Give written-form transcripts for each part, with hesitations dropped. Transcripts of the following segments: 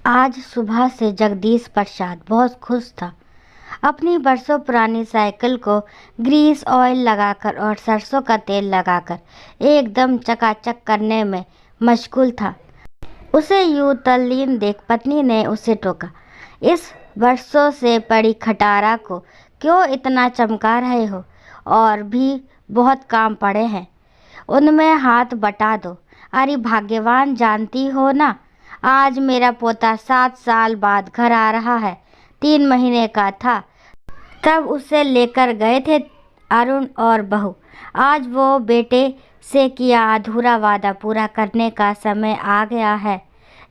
आज सुबह से जगदीश प्रसाद बहुत खुश था। अपनी बरसों पुरानी साइकिल को ग्रीस ऑयल लगाकर और सरसों का तेल लगाकर एकदम चकाचक करने में मशगूल था। उसे यूं तल्लीन देख पत्नी ने उसे टोका, इस बरसों से पड़ी खटारा को क्यों इतना चमका रहे हो? और भी बहुत काम पड़े हैं, उनमें हाथ बटा दो। अरे भाग्यवान जानती हो ना, आज मेरा पोता 7 साल बाद घर आ रहा है। 3 महीने का था तब उसे लेकर गए थे अरुण और बहू। आज वो बेटे से किया अधूरा वादा पूरा करने का समय आ गया है।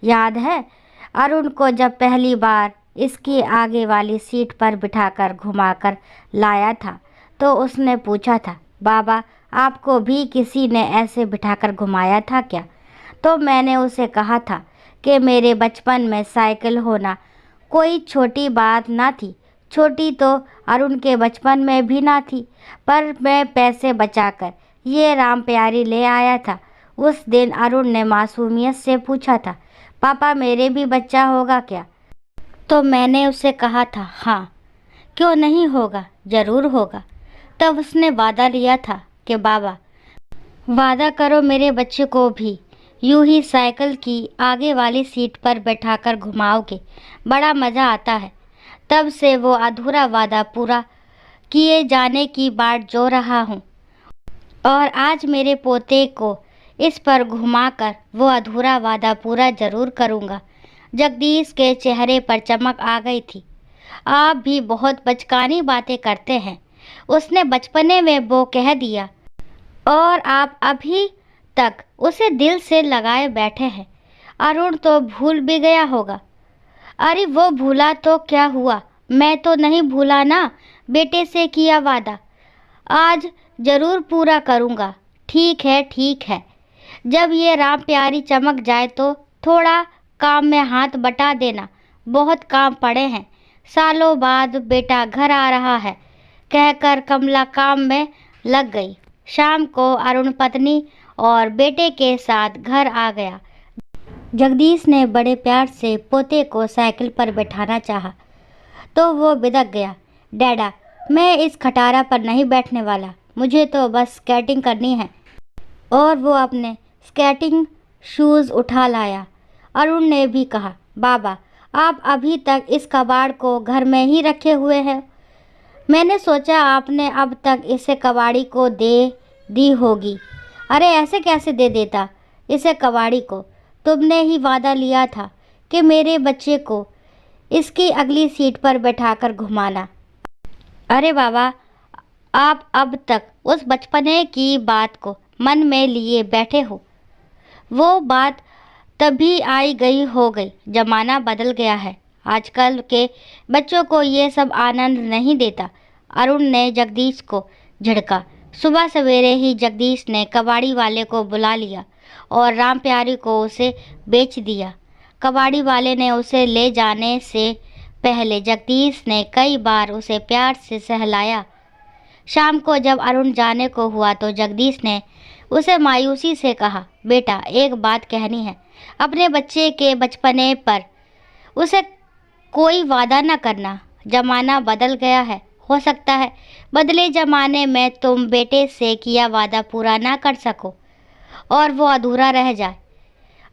याद है अरुण को जब पहली बार इसकी आगे वाली सीट पर बिठाकर घुमाकर लाया था तो उसने पूछा था, बाबा आपको भी किसी ने ऐसे बिठाकर घुमाया था क्या? तो मैंने उसे कहा था कि मेरे बचपन में साइकिल होना कोई छोटी बात ना थी। छोटी तो अरुण के बचपन में भी ना थी, पर मैं पैसे बचाकर ये राम प्यारी ले आया था। उस दिन अरुण ने मासूमियत से पूछा था, पापा मेरे भी बच्चा होगा क्या? तो मैंने उसे कहा था, हाँ क्यों नहीं होगा, ज़रूर होगा। तब उसने वादा लिया था कि बाबा वादा करो मेरे बच्चे को भी यूं ही साइकिल की आगे वाली सीट पर बैठाकर घुमाओगे, बड़ा मज़ा आता है। तब से वो अधूरा वादा पूरा किए जाने की बाट जो रहा हूँ और आज मेरे पोते को इस पर घुमाकर वो अधूरा वादा पूरा ज़रूर करूँगा। जगदीश के चेहरे पर चमक आ गई थी। आप भी बहुत बचकानी बातें करते हैं, उसने बचपने में वो कह दिया और आप अभी तक उसे दिल से लगाए बैठे हैं। अरुण तो भूल भी गया होगा। अरे वो भूला तो क्या हुआ, मैं तो नहीं भूला ना। बेटे से किया वादा आज ज़रूर पूरा करूँगा। ठीक है ठीक है, जब ये राम प्यारी चमक जाए तो थोड़ा काम में हाथ बटा देना, बहुत काम पड़े हैं। सालों बाद बेटा घर आ रहा है कहकर कमला काम में लग गई। शाम को अरुण पत्नी और बेटे के साथ घर आ गया। जगदीश ने बड़े प्यार से पोते को साइकिल पर बैठाना चाहा तो वो बिदक गया। डैडा मैं इस खटारा पर नहीं बैठने वाला, मुझे तो बस स्केटिंग करनी है। और वो अपने स्केटिंग शूज़ उठा लाया। अरुण ने भी कहा, बाबा आप अभी तक इस कबाड़ को घर में ही रखे हुए हैं। मैंने सोचा आपने अब तक इसे कबाड़ी को दे दी होगी। अरे ऐसे कैसे दे देता इसे कबाड़ी को? तुमने ही वादा लिया था कि मेरे बच्चे को इसकी अगली सीट पर बैठाकर घुमाना। अरे बाबा आप अब तक उस बचपने की बात को मन में लिए बैठे हो। वो बात तभी आई गई हो गई, ज़माना बदल गया है। आजकल के बच्चों को ये सब आनंद नहीं देता। अरुण ने जगदीश को झिड़का। सुबह सवेरे ही जगदीश ने कबाड़ी वाले को बुला लिया और राम प्यारी को उसे बेच दिया। कबाड़ी वाले ने उसे ले जाने से पहले जगदीश ने कई बार उसे प्यार से सहलाया। शाम को जब अरुण जाने को हुआ तो जगदीश ने उसे मायूसी से कहा, बेटा एक बात कहनी है, अपने बच्चे के बचपने पर उसे कोई वादा न करना। ज़माना बदल गया है, हो सकता है बदले ज़माने में तुम बेटे से किया वादा पूरा ना कर सको और वो अधूरा रह जाए।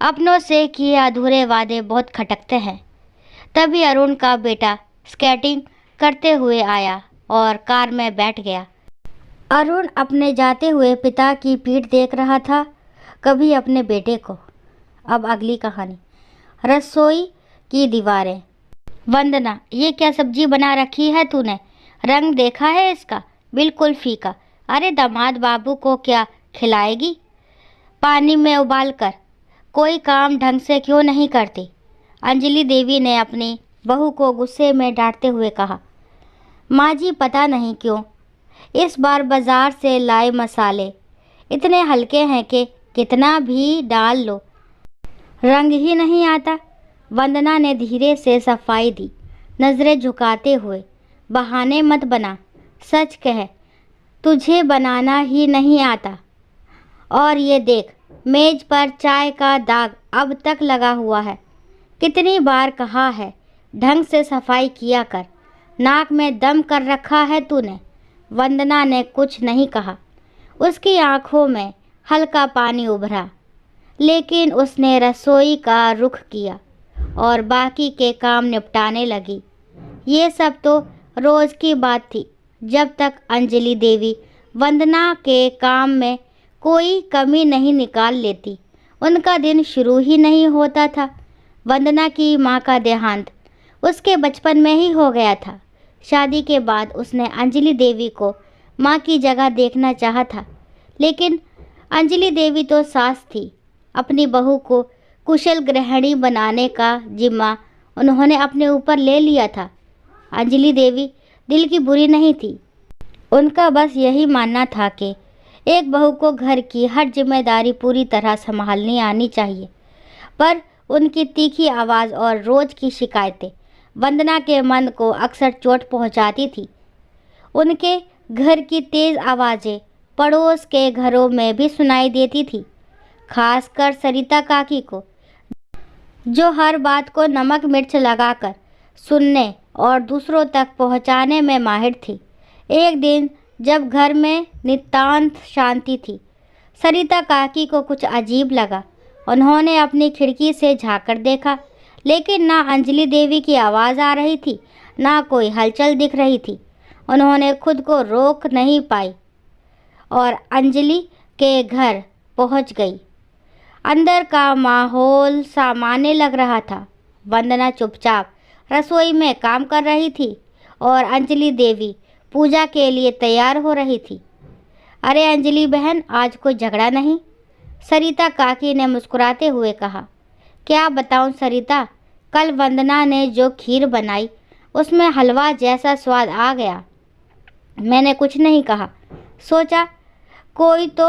अपनों से किए अधूरे वादे बहुत खटकते हैं। तभी अरुण का बेटा स्केटिंग करते हुए आया और कार में बैठ गया। अरुण अपने जाते हुए पिता की पीठ देख रहा था, कभी अपने बेटे को। अब अगली कहानी। रसोई की दीवारें। वंदना ये क्या सब्जी बना रखी है तूने? रंग देखा है इसका, बिल्कुल फीका। अरे दामाद बाबू को क्या खिलाएगी? पानी में उबाल कर। कोई काम ढंग से क्यों नहीं करती? अंजलि देवी ने अपनी बहू को गुस्से में डांटते हुए कहा। माँ जी पता नहीं क्यों इस बार बाज़ार से लाए मसाले इतने हल्के हैं कि कितना भी डाल लो रंग ही नहीं आता। वंदना ने धीरे से सफाई दी, नज़रें झुकाते हुए। बहाने मत बना, सच कह तुझे बनाना ही नहीं आता। और ये देख मेज पर चाय का दाग अब तक लगा हुआ है। कितनी बार कहा है ढंग से सफाई किया कर, नाक में दम कर रखा है तूने। वंदना ने कुछ नहीं कहा। उसकी आंखों में हल्का पानी उभरा, लेकिन उसने रसोई का रुख किया और बाकी के काम निपटाने लगी। ये सब तो रोज़ की बात थी। जब तक अंजलि देवी वंदना के काम में कोई कमी नहीं निकाल लेती, उनका दिन शुरू ही नहीं होता था। वंदना की माँ का देहांत उसके बचपन में ही हो गया था। शादी के बाद उसने अंजलि देवी को माँ की जगह देखना चाहा था, लेकिन अंजलि देवी तो सास थी। अपनी बहू को कुशल गृहिणी बनाने का जिम्मा उन्होंने अपने ऊपर ले लिया था। अंजलि देवी दिल की बुरी नहीं थी। उनका बस यही मानना था कि एक बहू को घर की हर जिम्मेदारी पूरी तरह संभालनी आनी चाहिए। पर उनकी तीखी आवाज़ और रोज़ की शिकायतें वंदना के मन को अक्सर चोट पहुंचाती थी। उनके घर की तेज़ आवाज़ें पड़ोस के घरों में भी सुनाई देती थी, खासकर सरिता काकी को, जो हर बात को नमक मिर्च लगाकर सुनने और दूसरों तक पहुंचाने में माहिर थी। एक दिन जब घर में नितांत शांति थी, सरिता काकी को कुछ अजीब लगा। उन्होंने अपनी खिड़की से झांककर देखा, लेकिन ना अंजलि देवी की आवाज़ आ रही थी, ना कोई हलचल दिख रही थी। उन्होंने खुद को रोक नहीं पाई और अंजलि के घर पहुंच गई। अंदर का माहौल सामान्य लग रहा था। वंदना चुपचाप रसोई में काम कर रही थी और अंजलि देवी पूजा के लिए तैयार हो रही थी। अरे अंजलि बहन, आज कोई झगड़ा नहीं? सरिता काकी ने मुस्कुराते हुए कहा। क्या बताऊं सरिता, कल वंदना ने जो खीर बनाई उसमें हलवा जैसा स्वाद आ गया। मैंने कुछ नहीं कहा, सोचा कोई तो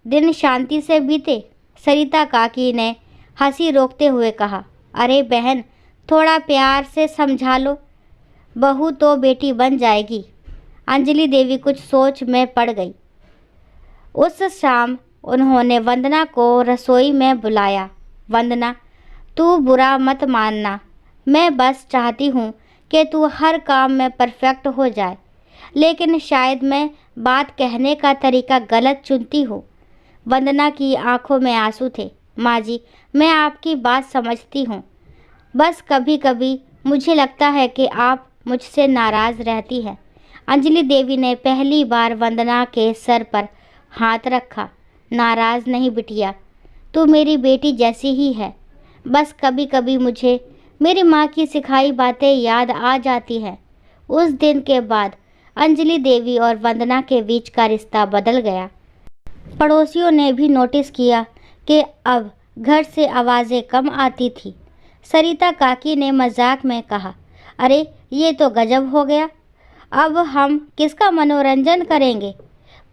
दिन शांति से बीते। सरिता काकी ने हंसी रोकते हुए कहा, अरे बहन, थोड़ा प्यार से समझा लो, बहू तो बेटी बन जाएगी। अंजलि देवी कुछ सोच में पड़ गई। उस शाम उन्होंने वंदना को रसोई में बुलाया। वंदना, तू बुरा मत मानना, मैं बस चाहती हूँ कि तू हर काम में परफेक्ट हो जाए, लेकिन शायद मैं बात कहने का तरीका गलत चुनती हूँ। वंदना की आंखों में आंसू थे। माँ जी, मैं आपकी बात समझती हूँ, बस कभी कभी मुझे लगता है कि आप मुझसे नाराज़ रहती हैं। अंजलि देवी ने पहली बार वंदना के सर पर हाथ रखा। नाराज़ नहीं बिटिया, तू मेरी बेटी जैसी ही है। बस कभी कभी मुझे मेरी माँ की सिखाई बातें याद आ जाती हैं। उस दिन के बाद अंजलि देवी और वंदना के बीच का रिश्ता बदल गया। पड़ोसियों ने भी नोटिस किया कि अब घर से आवाज़ें कम आती थी। सरिता काकी ने मजाक में कहा, अरे ये तो गजब हो गया, अब हम किसका मनोरंजन करेंगे?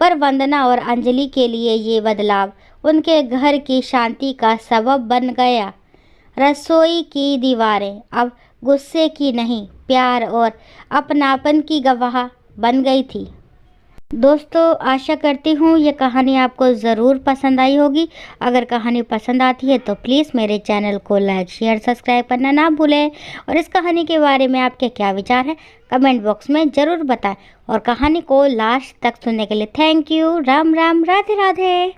पर वंदना और अंजलि के लिए ये बदलाव उनके घर की शांति का सबब बन गया। रसोई की दीवारें अब गुस्से की नहीं, प्यार और अपनापन की गवाह बन गई थी। दोस्तों, आशा करती हूँ ये कहानी आपको ज़रूर पसंद आई होगी। अगर कहानी पसंद आती है तो प्लीज़ मेरे चैनल को लाइक शेयर सब्सक्राइब करना ना भूलें, और इस कहानी के बारे में आपके क्या विचार हैं कमेंट बॉक्स में ज़रूर बताएं, और कहानी को लास्ट तक सुनने के लिए थैंक यू। राम राम, राधे राधे।